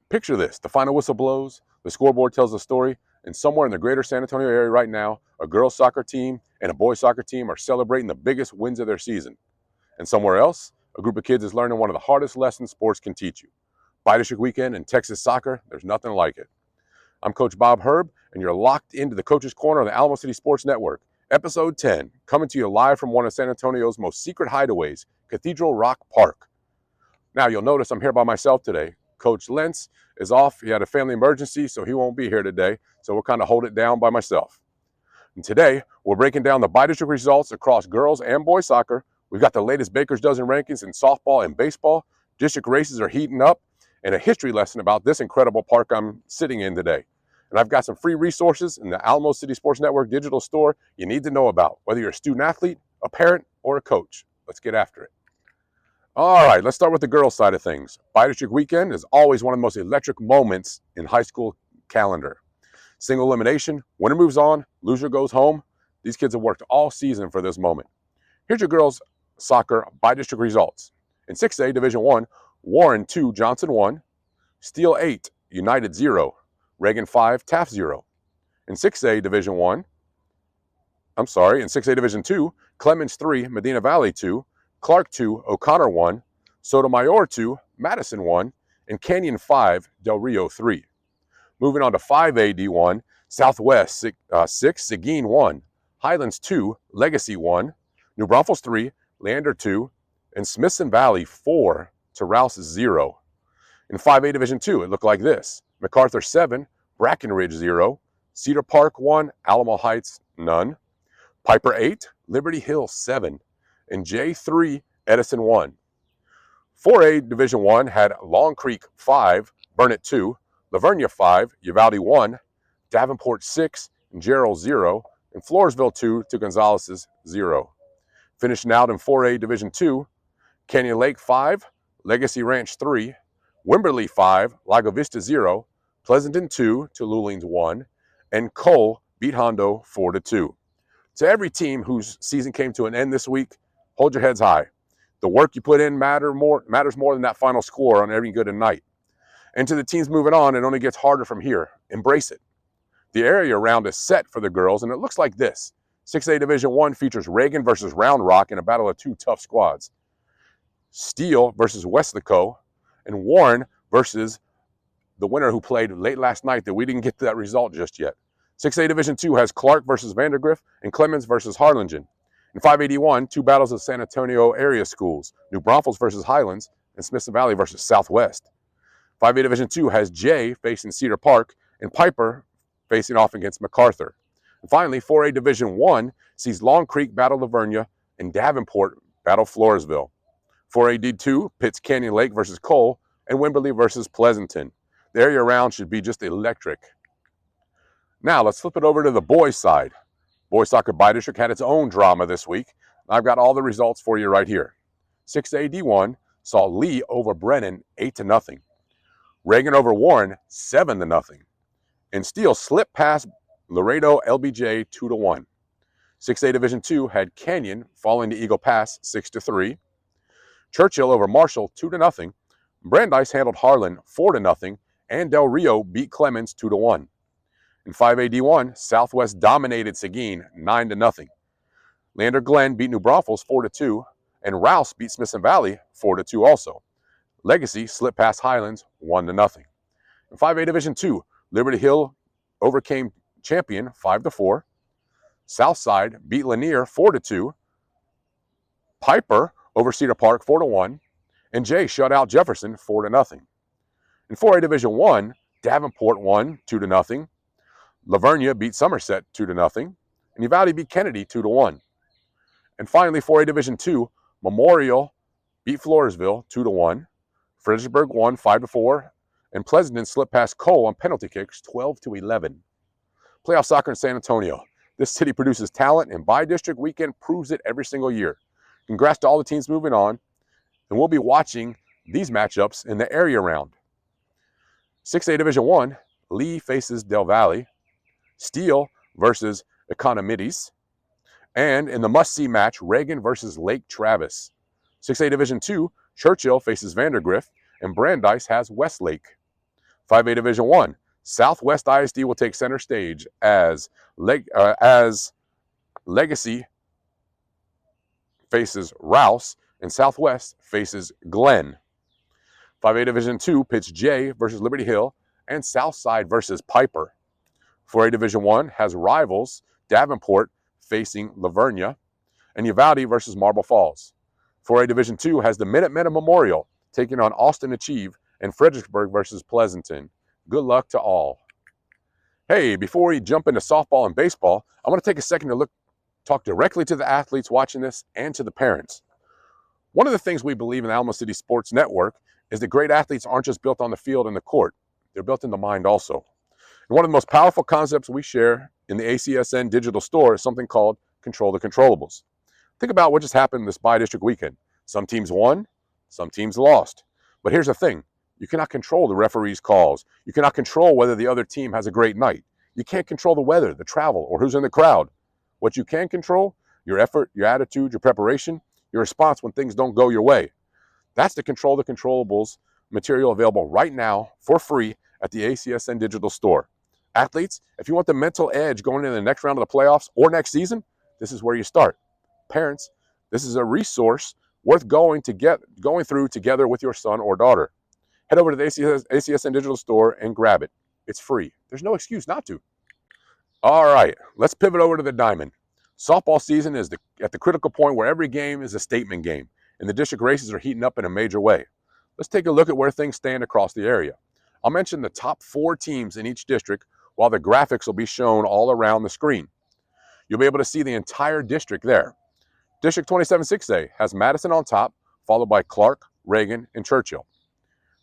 Picture this, the final whistle blows, the scoreboard tells the story, and somewhere in the greater San Antonio area right now, a girls soccer team and a boys soccer team are celebrating the biggest wins of their season. And somewhere else, a group of kids is learning one of the hardest lessons sports can teach you. Bi-District Weekend in Texas soccer, there's nothing like it. I'm Coach Bob Herb, and you're locked into the Coach's Corner on the Alamo City Sports Network. Episode 10, coming to you live from one of San Antonio's most secret hideaways, Cathedral Rock Park. Now, you'll notice I'm here by myself today. Coach Lentz is off. He had a family emergency, so he won't be here today. So we'll kind of hold it down by myself. And today, we're breaking down the bi-district results across girls and boys soccer. We've got the latest Baker's Dozen rankings in softball and baseball. District races are heating up, and a history lesson about this incredible park I'm sitting in today. And I've got some free resources in the Alamo City Sports Network digital store you need to know about, whether you're a student athlete, a parent, or a coach. Let's get after it. All right, let's start with the girls' side of things. Bi-District Weekend is always one of the most electric moments in high school calendar. Single elimination, winner moves on, loser goes home. These kids have worked all season for this moment. Here's your girls' soccer bi-district results. In 6A Division 1, Warren 2, Johnson 1, Steele 8, United 0, Reagan 5, Taft 0. In 6A Division 2, Clemens 3, Medina Valley 2, Clark 2, O'Connor 1, Sotomayor 2, Madison 1, and Canyon 5, Del Rio 3. Moving on to 5A D1, Southwest 6, Seguin 1, Highlands 2, Legacy 1, New Braunfels 3, Leander 2, and Smithson Valley 4 to Rouse 0. In 5A Division 2, it looked like this. MacArthur 7, Brackenridge 0, Cedar Park 1, Alamo Heights none, Piper 8, Liberty Hill 7, and J3, Edison 1. 4A Division 1 had Long Creek 5, Burnett 2, Lavernia 5, Uvalde 1, Davenport 6, and Gerald 0, and Floresville 2 to Gonzalez's 0. Finishing out in 4A Division 2, Canyon Lake 5, Legacy Ranch 3, Wimberley 5, Lago Vista 0, Pleasanton 2 to Lulings 1, and Cole beat Hondo 4-2. To every team whose season came to an end this week, hold your heads high. The work you put in matters more than that final score on every good night. And to the teams moving on, it only gets harder from here. Embrace it. The area round is set for the girls, and it looks like this. 6A Division 1 features Reagan versus Round Rock in a battle of two tough squads. Steele versus Westlaco, and Warren versus the winner who played late last night that we didn't get to that result just yet. 6A Division 2 has Clark versus Vandergrift and Clemens versus Harlingen. In 581, two battles of San Antonio area schools, New Braunfels versus Highlands and Smithson Valley versus Southwest. 5A Division 2 has Jay facing Cedar Park and Piper facing off against MacArthur. And finally, 4A Division 1 sees Long Creek battle Lavernia and Davenport battle Floresville. 4A D2 pits Canyon Lake versus Cole and Wimberley versus Pleasanton. The area around should be just electric. Now let's flip it over to the boys' side. Boys Soccer Bi-District had its own drama this week. I've got all the results for you right here. 6A D1 saw Lee over Brennan 8-0. Reagan over Warren 7-0. And Steele slipped past Laredo LBJ 2-1. 6A Division 2 had Canyon falling to Eagle Pass 6-3. Churchill over Marshall 2-0. Brandeis handled Harlan 4-0. And Del Rio beat Clemens 2-1. In 5A D1, Southwest dominated Seguin 9-0. Lander Glen beat New Braunfels 4-2, and Rouse beat Smithson Valley 4-2 also. Legacy slipped past Highlands 1-0. In 5A Division 2, Liberty Hill overcame Champion 5-4. Southside beat Lanier 4-2. Piper over Cedar Park 4-1, and Jay shut out Jefferson 4-0. In 4A Division 1, Davenport won 2-0. Lavernia beat Somerset 2-0, and Uvalde beat Kennedy 2-1. And finally, 4A Division 2, Memorial beat Floresville 2-1. Fredericksburg won 5-4, and Pleasanton slipped past Cole on penalty kicks 12-11. Playoff soccer in San Antonio. This city produces talent, and Bi-District Weekend proves it every single year. Congrats to all the teams moving on, and we'll be watching these matchups in the area round. 6A Division 1, Lee faces Del Valle. Steele versus Economides. And in the must-see match, Reagan versus Lake Travis. 6A Division II, Churchill faces Vandergrift, and Brandeis has Westlake. 5A Division I, Southwest ISD will take center stage as Legacy faces Rouse, and Southwest faces Glenn. 5A Division II, pitch J versus Liberty Hill, and Southside versus Piper. 4A Division I has rivals Davenport facing Lavernia, and Uvalde versus Marble Falls. 4A Division II has the Minutemen Memorial taking on Austin Achieve, and Fredericksburg versus Pleasanton. Good luck to all. Hey, before we jump into softball and baseball, I want to take a second to talk directly to the athletes watching this and to the parents. One of the things we believe in the Alamo City Sports Network is that great athletes aren't just built on the field and the court. They're built in the mind also. And one of the most powerful concepts we share in the ACSN Digital Store is something called Control the Controllables. Think about what just happened this bi-district weekend. Some teams won, some teams lost. But here's the thing. You cannot control the referee's calls. You cannot control whether the other team has a great night. You can't control the weather, the travel, or who's in the crowd. What you can control, your effort, your attitude, your preparation, your response when things don't go your way. That's the Control the Controllables material available right now for free at the ACSN Digital Store. Athletes, if you want the mental edge going into the next round of the playoffs or next season, this is where you start. Parents, this is a resource worth going through together with your son or daughter. Head over to the ACSN Digital Store and grab it. It's free. There's no excuse not to. All right, let's pivot over to the diamond. Softball season is at the critical point where every game is a statement game, and the district races are heating up in a major way. Let's take a look at where things stand across the area. I'll mention the top 4 teams in each district, while the graphics will be shown all around the screen. You'll be able to see the entire district there. District 27 6A has Madison on top, followed by Clark, Reagan, and Churchill.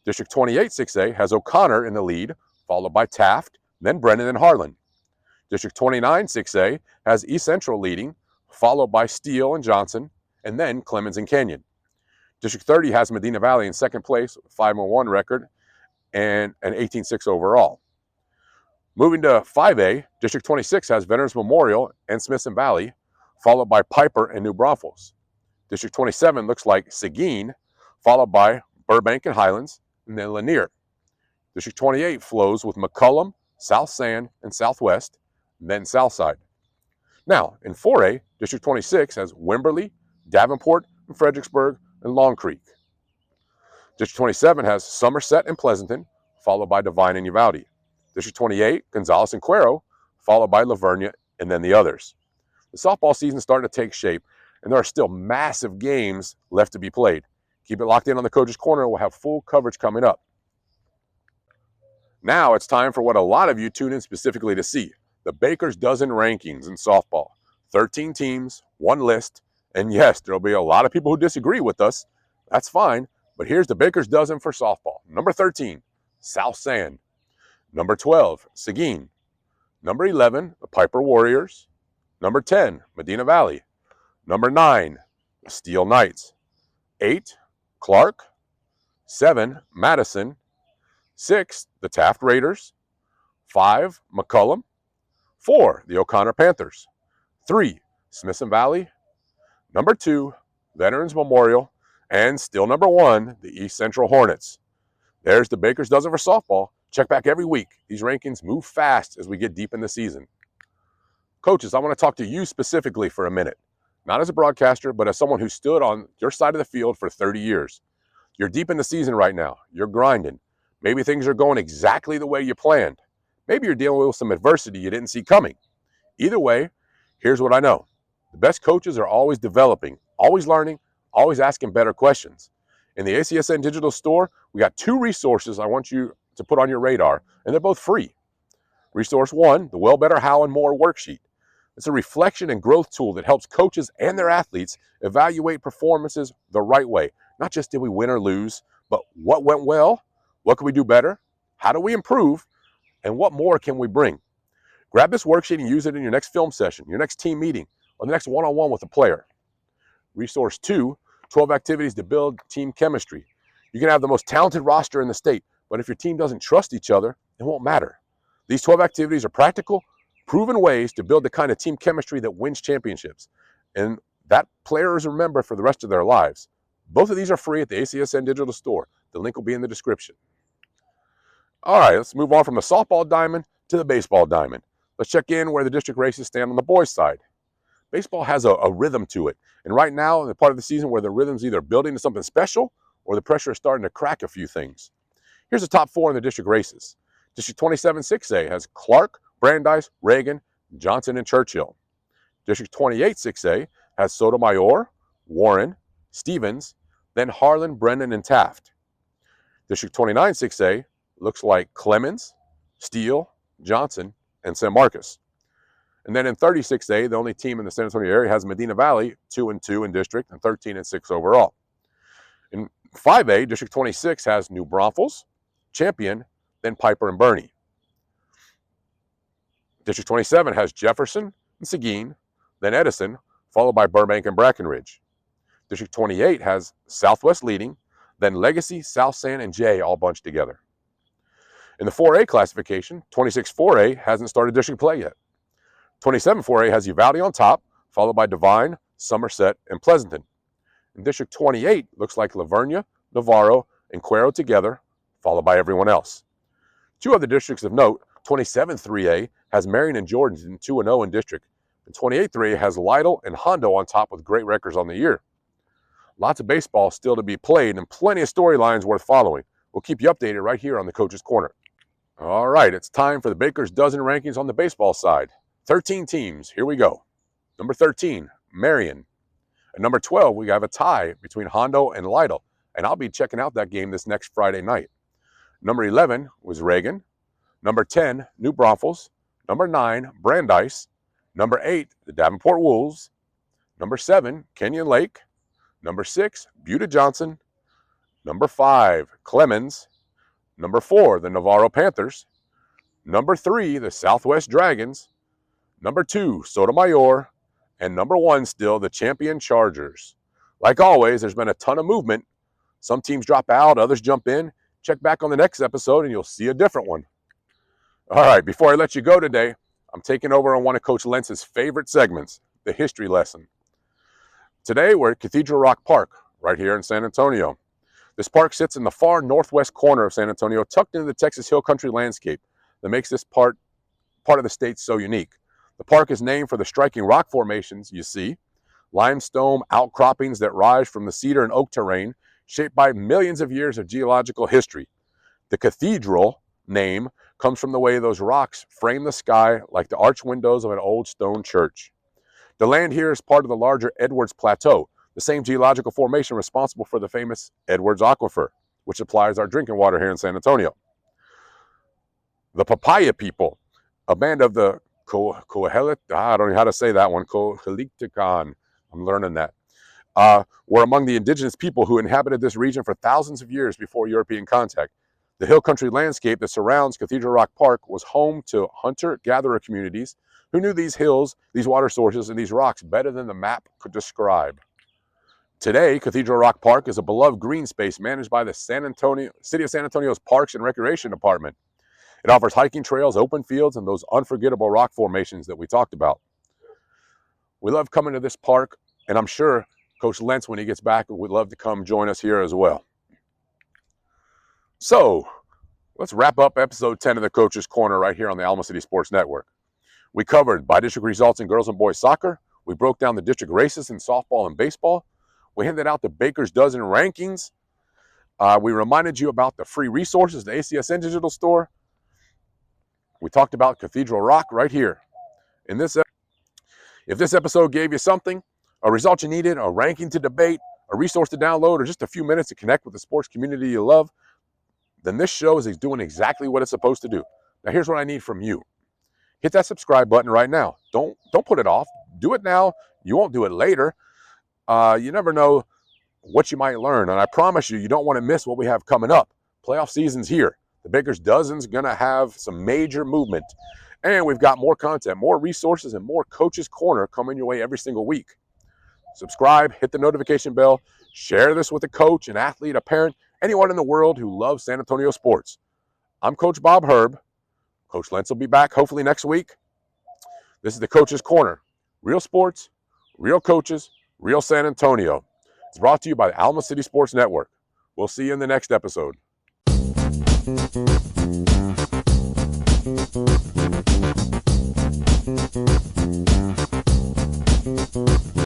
District 28 6A has O'Connor in the lead, followed by Taft, then Brennan and Harlan. District 29 6A has East Central leading, followed by Steele and Johnson, and then Clemens and Canyon. District 30 has Medina Valley in second place with a 5-1 record and an 18-6 overall. Moving to 5A, District 26 has Veterans Memorial and Smithson Valley, followed by Piper and New Braunfels. District 27 looks like Seguin, followed by Burbank and Highlands, and then Lanier. District 28 flows with McCullum, South San, and Southwest, and then Southside. Now, in 4A, District 26 has Wimberley, Davenport, and Fredericksburg, and Long Creek. District 27 has Somerset and Pleasanton, followed by Devine and Uvalde. District 28, Gonzales and Cuero, followed by Lavernia, and then the others. The softball season is starting to take shape, and there are still massive games left to be played. Keep it locked in on the Coach's Corner. We'll have full coverage coming up. Now it's time for what a lot of you tune in specifically to see, the Baker's Dozen rankings in softball. 13 teams, 1 list, and yes, there'll be a lot of people who disagree with us. That's fine, but here's the Baker's Dozen for softball. Number 13, South San. Number 12, Seguin. Number 11, the Piper Warriors. Number 10, Medina Valley. Number 9, the Steel Knights. 8, Clark. 7, Madison. 6, the Taft Raiders. 5, McCullum. 4, the O'Connor Panthers. 3, Smithson Valley. Number 2, Veterans Memorial. And still number 1, the East Central Hornets. There's the Baker's Dozen for softball. Check back every week. These rankings move fast as we get deep in the season. Coaches, I want to talk to you specifically for a minute. Not as a broadcaster, but as someone who stood on your side of the field for 30 years. You're deep in the season right now. You're grinding. Maybe things are going exactly the way you planned. Maybe you're dealing with some adversity you didn't see coming. Either way, here's what I know. The best coaches are always developing, always learning, always asking better questions. In the ACSN Digital Store, we got 2 resources I want you to put on your radar, and they're both free. Resource 1, the Well, Better, How, and More worksheet. It's a reflection and growth tool that helps coaches and their athletes evaluate performances the right way. Not just did we win or lose, but what went well, what can we do better, how do we improve, and what more can we bring? Grab this worksheet and use it in your next film session, your next team meeting, or the next one-on-one with a player. Resource 2, 12 activities to build team chemistry. You can have the most talented roster in the state, but if your team doesn't trust each other, it won't matter. These 12 activities are practical, proven ways to build the kind of team chemistry that wins championships, and that players remember for the rest of their lives. Both of these are free at the ACSN Digital Store. The link will be in the description. All right, let's move on from the softball diamond to the baseball diamond. Let's check in where the district races stand on the boys' side. Baseball has a rhythm to it. And right now, the part of the season where the rhythm's either building to something special or the pressure is starting to crack a few things. Here's the top 4 in the district races. District 27 6A has Clark, Brandeis, Reagan, Johnson, and Churchill. District 28 6A has Sotomayor, Warren, Stevens, then Harlan, Brennan, and Taft. District 29 6A looks like Clemens, Steele, Johnson, and San Marcos. And then in 36A, the only team in the San Antonio area has Medina Valley, 2-2 in district and 13-6 overall. In 5A, District 26 has New Braunfels, Champion, then Piper and Bernie. District 27 has Jefferson and Seguin, then Edison, followed by Burbank and Brackenridge. District 28 has Southwest leading, then Legacy, South San, and Jay all bunched together. In the 4A classification, 26 4A hasn't started district play yet. 27 4A has Uvalde on top, followed by Devine, Somerset, and Pleasanton. In District 28 looks like Lavernia, Navarro, and Cuero together, followed by everyone else. 2 other districts of note, 27 3A has Marion and Jordan 2-0 in district, and 28 3A has Lytle and Hondo on top with great records on the year. Lots of baseball still to be played and plenty of storylines worth following. We'll keep you updated right here on the Coach's Corner. All right, it's time for the Baker's Dozen rankings on the baseball side. 13 teams, here we go. Number 13, Marion. At number 12, we have a tie between Hondo and Lytle, and I'll be checking out that game this next Friday night. Number 11 was Reagan. Number 10, New Braunfels. Number 9, Brandeis. Number 8, the Davenport Wolves. Number 7, Kenyon Lake. Number 6, Buda Johnson. Number 5, Clemens. Number 4, the Navarro Panthers. Number 3, the Southwest Dragons. Number 2, Sotomayor. And number 1 still, the Champion Chargers. Like always, there's been a ton of movement. Some teams drop out, others jump in. Check back on the next episode and you'll see a different one. All right, before I let you go today, I'm taking over on one of Coach Lentz's favorite segments, the history lesson. Today, we're at Cathedral Rock Park, right here in San Antonio. This park sits in the far northwest corner of San Antonio, tucked into the Texas Hill Country landscape that makes this part of the state so unique. The park is named for the striking rock formations you see, limestone outcroppings that rise from the cedar and oak terrain, shaped by millions of years of geological history. The cathedral name comes from the way those rocks frame the sky like the arch windows of an old stone church. The land here is part of the larger Edwards Plateau, the same geological formation responsible for the famous Edwards Aquifer, which supplies our drinking water here in San Antonio. The Papaya people, a band of the Coahuilat, I don't know how to say that one, Coahuiltican, I'm learning that, were among the indigenous people who inhabited this region for thousands of years before European contact. The hill country landscape that surrounds Cathedral Rock Park was home to hunter-gatherer communities who knew these hills, these water sources, and these rocks better than the map could describe. Today, Cathedral Rock Park is a beloved green space managed by the City of San Antonio's Parks and Recreation Department. It offers hiking trails, open fields, and those unforgettable rock formations that we talked about. We love coming to this park, and I'm sure Coach Lentz, when he gets back, would love to come join us here as well. So, let's wrap up episode 10 of the Coach's Corner right here on the Alamo City Sports Network. We covered by-district results in girls and boys soccer. We broke down the district races in softball and baseball. We handed out the Baker's Dozen rankings. We reminded you about the free resources, the ACSN Digital Store. We talked about Cathedral Rock right here. If this episode gave you something, a result you needed, a ranking to debate, a resource to download, or just a few minutes to connect with the sports community you love, then this show is doing exactly what it's supposed to do. Now here's what I need from you. Hit that subscribe button right now. Don't put it off. Do it now. You won't do it later. You never know what you might learn. And I promise you, you don't want to miss what we have coming up. Playoff season's here. The Baker's Dozen's going to have some major movement. And we've got more content, more resources, and more Coach's Corner coming your way every single week. Subscribe, hit the notification bell, share this with a coach, an athlete, a parent, anyone in the world who loves San Antonio sports. I'm Coach Bob Herb. Coach Lentz will be back hopefully next week. This is the Coach's Corner. Real sports, real coaches, real San Antonio. It's brought to you by the Alamo City Sports Network. We'll see you in the next episode.